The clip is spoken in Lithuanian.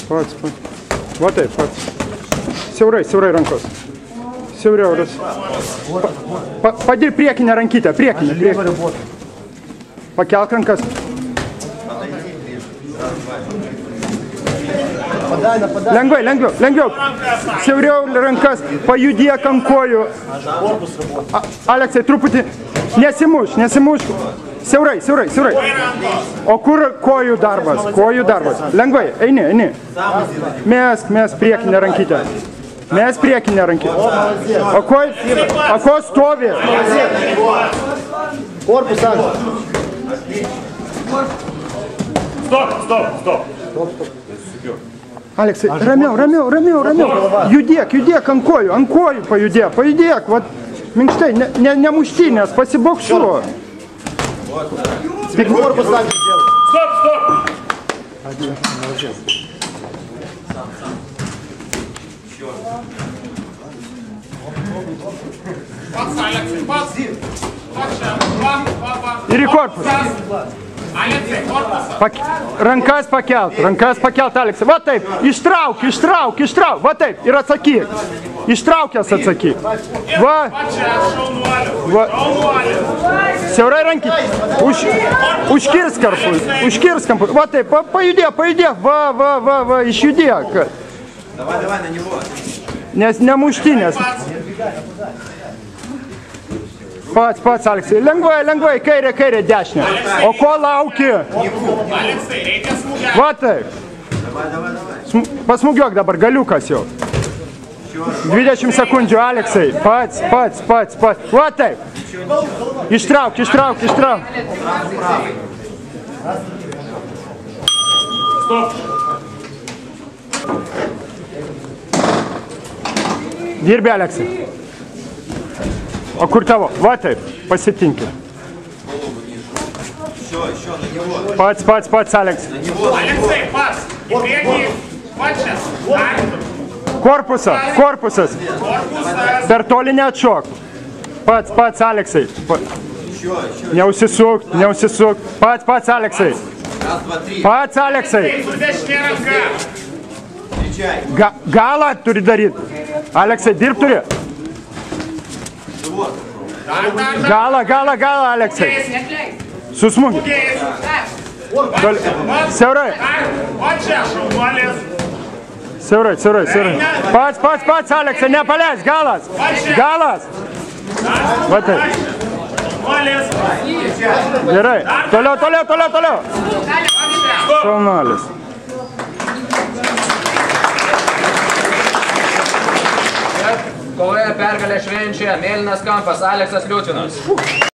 Pats. Va taip, pats. Siaurai rankos. Siauriau. Padirb priekinę rankytę, priekinę. Pakelk rankas. Lengviau. Siauriau rankas, pajudėk ant kojų. Aleksai, truputį nesimušk. Siaurai. O kur kojų darbas? Lengvai, eini. Mesk priekinę rankytę. O ko stovi? Korpus ant. Stop. Aleksai, ramiau. Judėk ant kojų pajudėk. Vat, minkštai, nemuštynės, pasiboksuo. Korpus ant. Stop. Pats, Aleksai, pats. Ir į korpusą. Aleksai, korpusą. Rankas pakelt, Aleksai. Va taip, ištrauk. Va taip, ir atsakyk. Ištraukęs atsakyk. Va. Siaurai rankytę. Užkirsk kampus. Va taip, pajudėk. Va, išjudėk. Давай, на него. Nes nemuštynės. Pats, Aleksai. Lengvai, kairė, dešinė. O ko lauki? Aleksai, reikia smūgiuoti. Va taip. Pasmūgiuok dabar, galiukas jau. 20 sekundžių, Aleksai. Pats. Va taip. Ištrauk. Stop. Dirbi, Aleksai. O kur tavo? Va taip, pasitinki. Pats, Aleksai. Aleksai, pats. Į priekį. Pačias. Korpusas. Per toli neatšok. Pats, Aleksai. Neusisuk. Pats, Aleksai. Pats, Aleksai. Galą turi daryti. Aleksai, dirb turi. Galą, Aleksai. Susmūgi. Siaurai. Siaurai. Pats, Aleksai, nepaleis. Galas. Va taip. Gerai. Toliau. Šaunuolis. Kovoje pergalę švenčia mėlynas kampas Aleksas Liutinas.